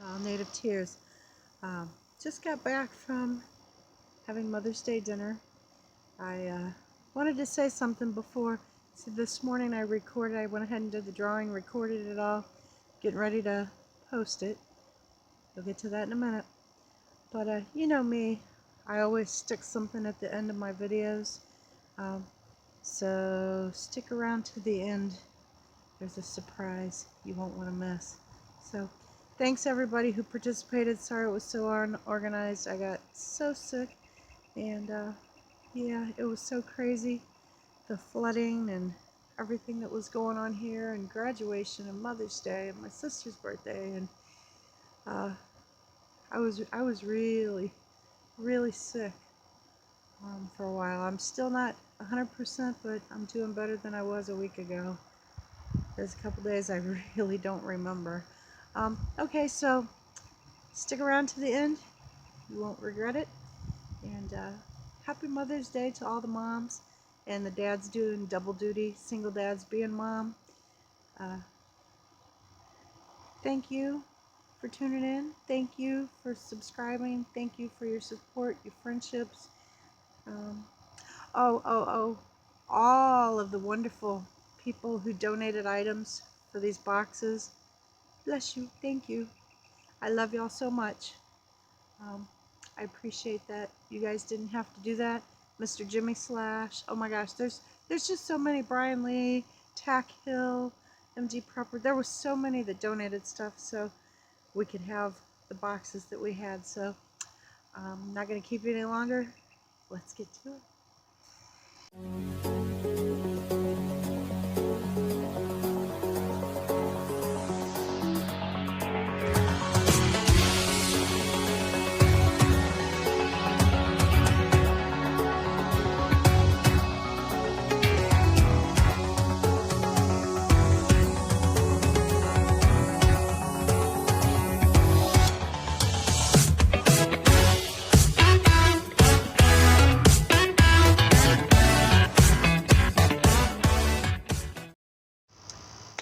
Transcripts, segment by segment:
NativeTearz. Just got back from having Mother's Day dinner. I wanted to say something before. So this morning I went ahead and did the drawing, recorded it all, getting ready to post it. We'll get to that in a minute. But you know me, I always stick something at the end of my videos. So stick around to the end. There's a surprise you won't want to miss. So thanks everybody who participated. Sorry it was so unorganized. I got so sick, and yeah, it was so crazy. The flooding and everything that was going on here, and graduation and Mother's Day and my sister's birthday, and I was really sick for a while. I'm still not 100%, but I'm doing better than I was a week ago. There's a couple days I really don't remember. Okay, so stick around to the end. You won't regret it. And happy Mother's Day to all the moms and the dads doing double duty, single dads being mom. Thank you for tuning in. Thank you for subscribing. Thank you for your support, your friendships. All of the wonderful people who donated items for these boxes. Bless you. Thank you. I love y'all so much. I appreciate that. You guys didn't have to do that. Mr. Jimislash. Oh my gosh, there's just so many. Brian Lee, TAC-HILL, MD Proper. There were so many that donated stuff so we could have the boxes that we had. So I'm not going to keep you any longer. Let's get to it.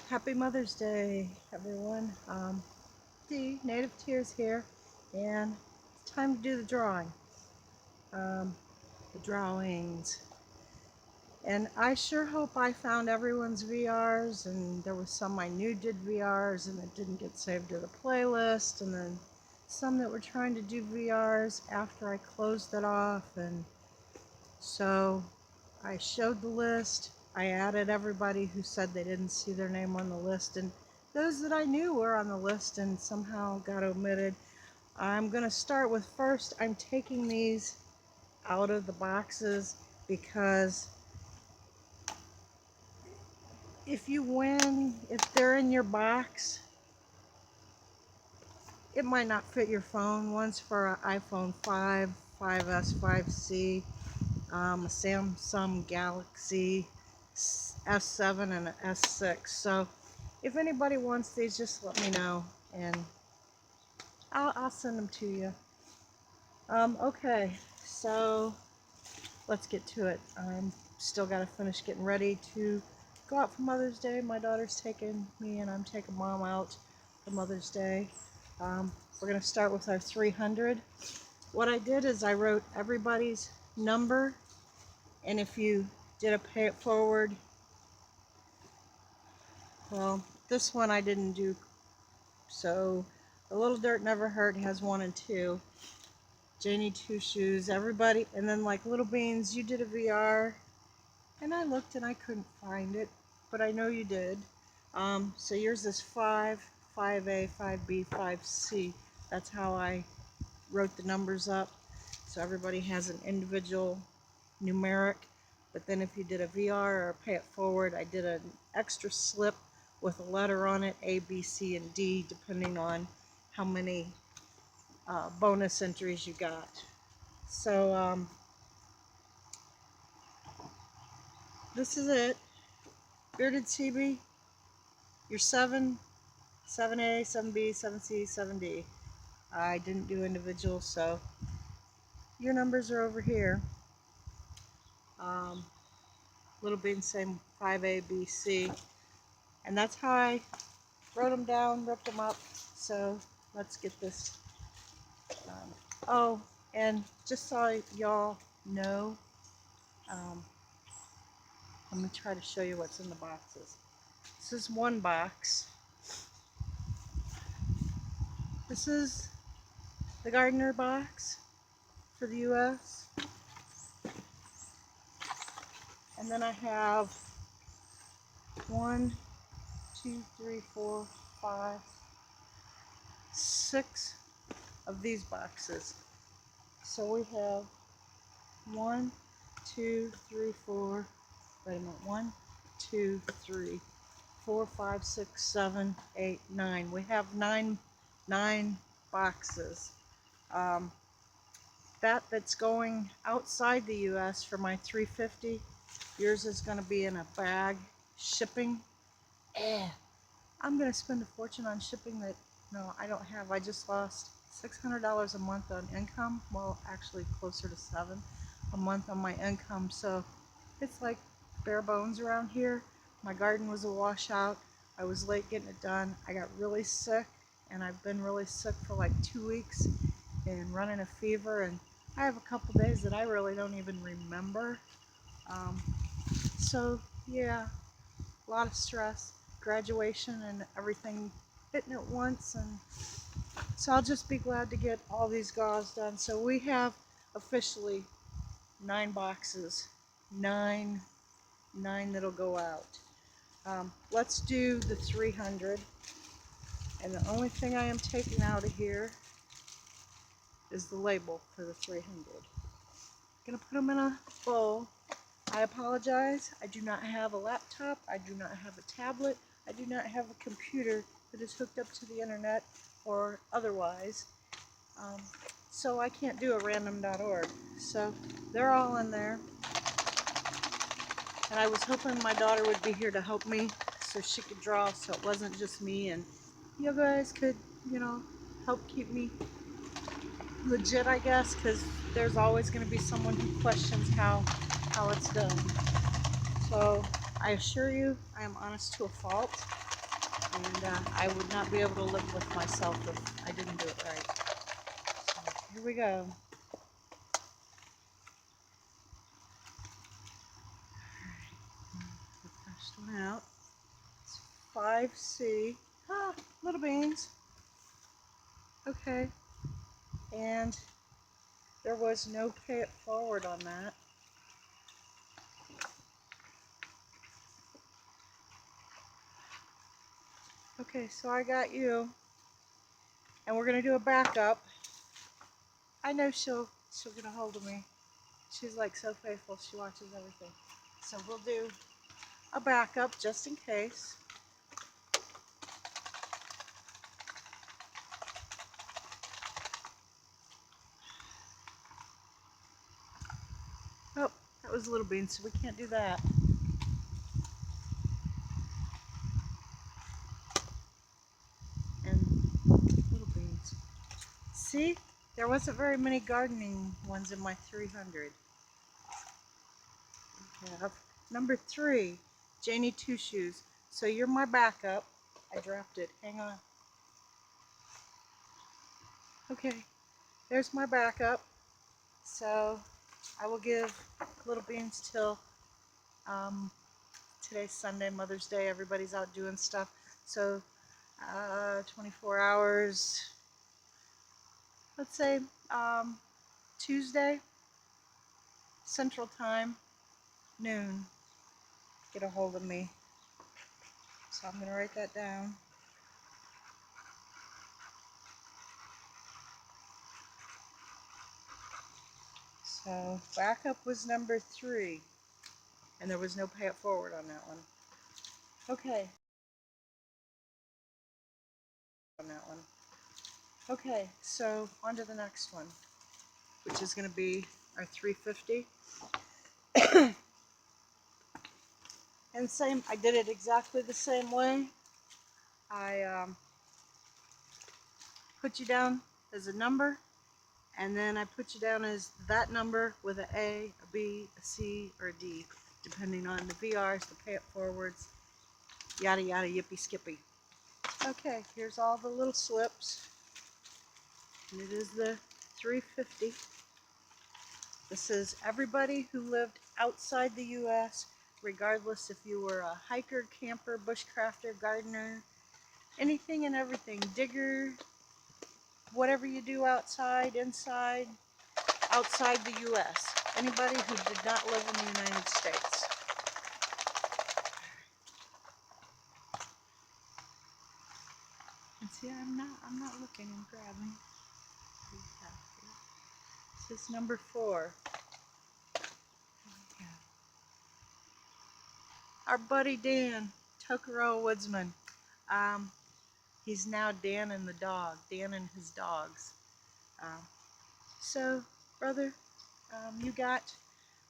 Happy Mother's Day, everyone. NativeTearz here, and it's time to do the drawing. The drawings. And I sure hope I found everyone's VRs, and there was some I knew did VRs and it didn't get saved to the playlist, and then some that were trying to do VRs after I closed it off. And so I showed the list. I added everybody who said they didn't see their name on the list, and those that I knew were on the list and somehow got omitted. I'm going to start with first, I'm taking these out of the boxes because if you win, if they're in your box, it might not fit your phone. One's for an iPhone 5, 5S, 5C, a Samsung Galaxy S7 and an S6. So if anybody wants these, just let me know and I'll send them to you. Okay, so let's get to it. I'm still got to finish getting ready to go out for Mother's Day. My daughter's taking me and I'm taking Mom out for Mother's Day. We're going to start with our 300. What I did is I wrote everybody's number, and if you did a pay it forward, well, this one I didn't do. So A Little Dirt Never Hurt has 1 and 2. Janie Two Shoes, everybody, and then like Little Beans, you did a VR, and I looked and I couldn't find it, but I know you did. So yours is 5, 5A, 5B, 5C. That's how I wrote the numbers up. So everybody has an individual numeric, but then if you did a VR or a pay it forward, I did an extra slip with a letter on it, A, B, C, and D, depending on how many bonus entries you got. So this is it. Bearded CB, you're 7, 7A, 7B, 7C, 7D. I didn't do individual, so your numbers are over here. Little Bean, same 5A, B, C. And that's how I wrote them down, ripped them up. So let's get this. Oh, and just so y'all know, let me try to show you what's in the boxes. This is one box. This is the Gardener box for the US. And then I have 1, 2, 3, 4, 5, 6 of these boxes. So we have 1, 2, 3, 4, wait a minute, 1, 2, 3, 4, 5, 6, 7, 8, 9. We have nine boxes. That's going outside the US for my $350. Yours is going to be in a bag shipping. I'm going to spend a fortune on shipping that no, I don't have. I just lost $600 a month on income. Well, actually closer to $7 a month on my income. So it's like bare bones around here. My garden was a washout. I was late getting it done. I got really sick, and I've been really sick for like 2 weeks and running a fever, and I have a couple days that I really don't even remember. So yeah, a lot of stress, graduation and everything hitting at once, and so I'll just be glad to get all these gauze done. So we have officially 9 boxes, nine that'll go out. Let's do the 300, and the only thing I am taking out of here is the label for the 300. I'm gonna put them in a bowl. I apologize, I do not have a laptop, I do not have a tablet, I do not have a computer that is hooked up to the internet or otherwise, so I can't do a random.org. So they're all in there, and I was hoping my daughter would be here to help me so she could draw, so it wasn't just me, and you guys could, you know, help keep me legit, I guess, because there's always going to be someone who questions how it's done. So I assure you, I am honest to a fault, and I would not be able to live with myself if I didn't do it right. So here we go. The first one out. It's 5C. Ah, little beans. Okay. And there was no pay it forward on that. Okay, so I got you, and we're gonna do a backup. I know she'll get a hold of me. She's like so faithful, she watches everything. So we'll do a backup just in case. Oh, that was little beans, so we can't do that. And little beans. See, there wasn't very many gardening ones in my 300. We have number 3, Janie Two Shoes. So you're my backup. I dropped it. Hang on. Okay, there's my backup. So I will give little beans till today's Sunday, Mother's Day. Everybody's out doing stuff. So 24 hours. Let's say Tuesday, Central Time, noon. Get a hold of me. So I'm going to write that down. So backup was number 3, and there was no pay it forward on that one. Okay. Okay, so on to the next one, which is going to be our 350. And same, I did it exactly the same way. I put you down as a number, and then I put you down as that number with an A, a B, a C, or a D, depending on the VRs, the pay it forwards, yada yada yippee skippy. Okay, here's all the little slips. and it is the 350. This is everybody who lived outside the U.S., regardless if you were a hiker, camper, bushcrafter, gardener, anything and everything, digger, whatever you do outside, inside, outside the U.S. Anybody who did not live in the United States. And see, I'm not looking and grabbing. This is number 4. Our buddy Dan, Tokoro Woodsman. He's now Dan and the dog, Dan and his dogs. So, brother, you got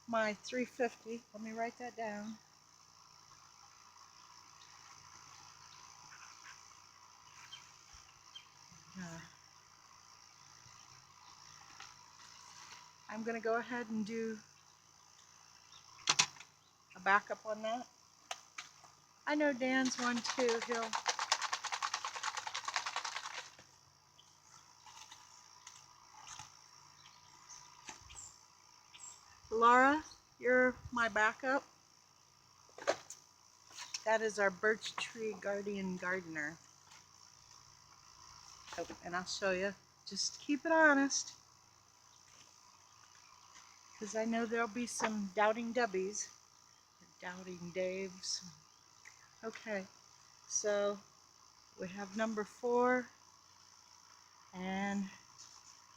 my 350. Let me write that down. I'm going to go ahead and do a backup on that. I know Dan's one too. Laura, you're my backup. That is our birch tree guardian gardener. Oh, and I'll show you. Just keep it honest, because I know there'll be some doubting Debbies, doubting Daves. Okay, so we have number 4, and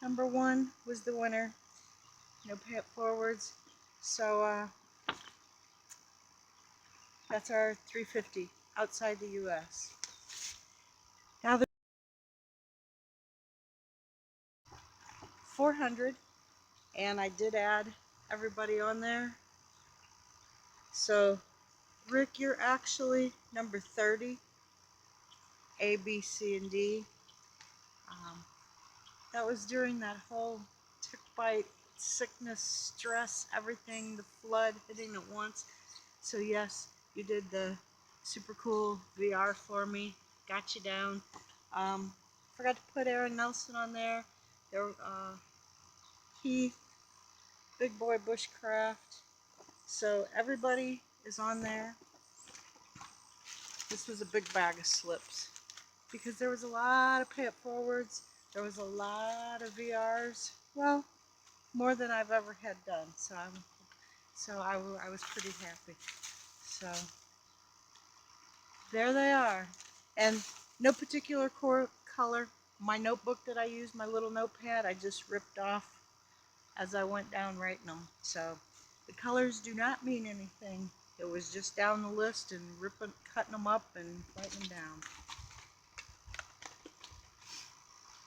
number 1 was the winner. No pay it forwards. So that's our 350 outside the U.S. Now there's 400, and I did add everybody on there. So Rick, you're actually number 30, A, B, C, and D. That was during that whole tick bite, sickness, stress, everything, the flood hitting at once. So yes, you did the super cool VR for me, got you down. Forgot to put Aaron Nelson on there. Keith, Big Boy Bushcraft. So everybody is on there. This was a big bag of slips because there was a lot of pay it forwards. There was a lot of VRs. Well, more than I've ever had done. So I was pretty happy. So there they are. And no particular color. My notebook that I used, my little notepad, I just ripped off as I went down writing them. So the colors do not mean anything. It was just down the list and cutting them up and writing them down.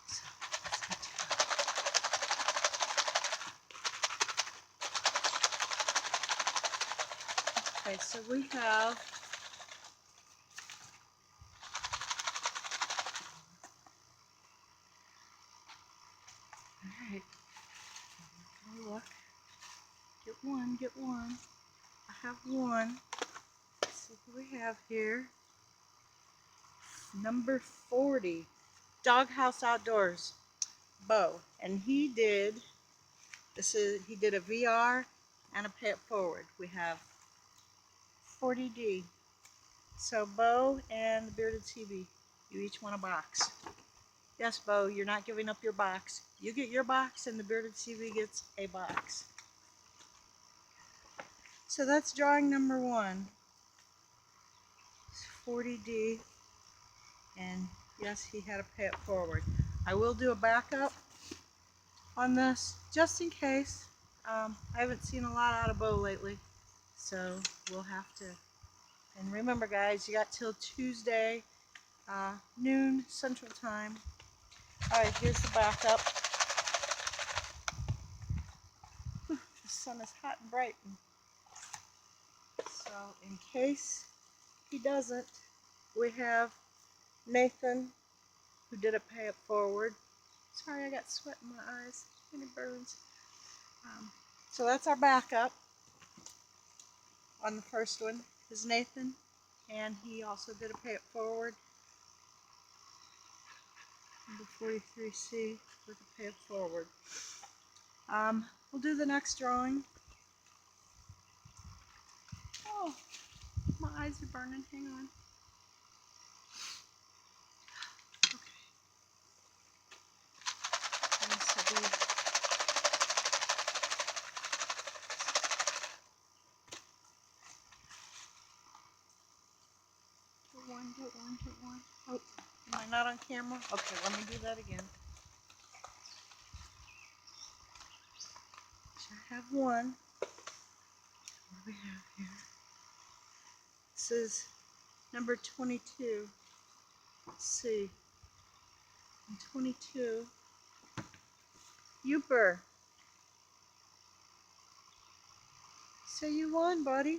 So okay, so we have alright. Look. Get one. I have one. Let's see what we have here. Number 40. Doghouse Outdoors. Bo. And he did a VR and a pay it forward. We have 40D. So Bo and the Bearded TV, you each want a box. Yes, Bo, you're not giving up your box. You get your box and the Bearded TV gets a box. So that's drawing number 1. It's 40D. And yes, he had to pay it forward. I will do a backup on this just in case. I haven't seen a lot out of Bo lately, so we'll have to. And remember, guys, you got till Tuesday, noon Central Time. All right, here's the backup. Whew, the sun is hot and bright. So in case he doesn't, we have Nathan, who did a pay it forward. Sorry, I got sweat in my eyes and it burns. So that's our backup on the first one is Nathan, and he also did a pay it forward. Number 43C with a pay it forward. We'll do the next drawing. Oh, my eyes are burning. Hang on. Okay. This will be get one. Oh, am I not on camera? Okay, let me do that again. So I have one. What do we have here? This is number 22. Let's see. And 22. Youper. So you won, buddy.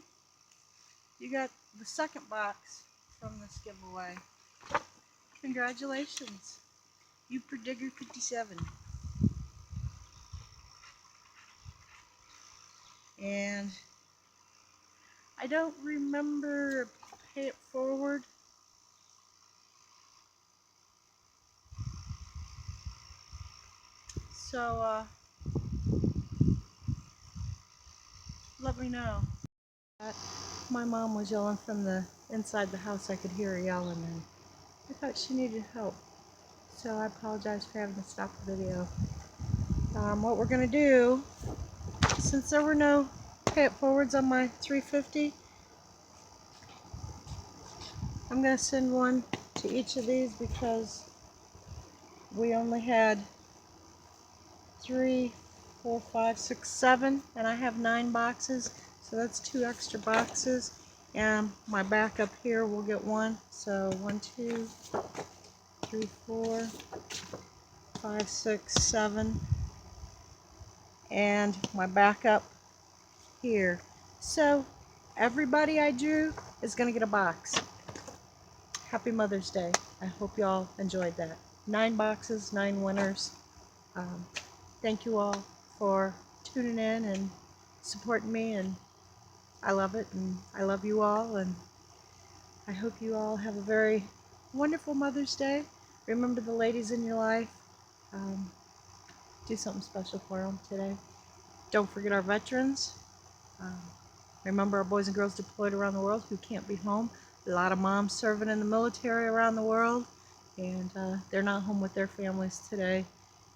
You got the second box from this giveaway. Congratulations. Youper Digger 57. And I don't remember pay it forward. So let me know. My mom was yelling from the inside the house. I could hear her yelling, and I thought she needed help. So I apologize for having to stop the video. What we're going to do, since there were no pay it forwards on my 350, I'm going to send one to each of these because we only had 3, 4, 5, 6, 7, and I have 9 boxes, so that's 2 extra boxes. And my backup here will get one. So 1, 2, 3, 4, 5, 6, 7, and my backup here. So everybody I drew is going to get a box. Happy Mother's Day. I hope you all enjoyed that. 9 boxes, 9 winners. Thank you all for tuning in and supporting me, and I love it, and I love you all, and I hope you all have a very wonderful Mother's Day. Remember the ladies in your life. Do something special for them today. Don't forget our veterans. Remember our boys and girls deployed around the world who can't be home. A lot of moms serving in the military around the world, and they're not home with their families today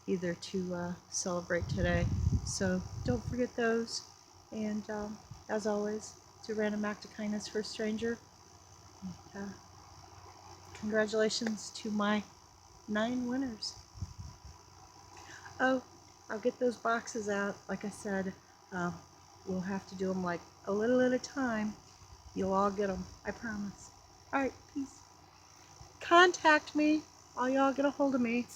either to celebrate today. So don't forget those. And as always, it's a random act of kindness for a stranger. And, congratulations to my 9 winners. Oh, I'll get those boxes out. Like I said, we'll have to do them like a little at a time. You'll all get them, I promise. All right, peace. Contact me. All y'all get a hold of me.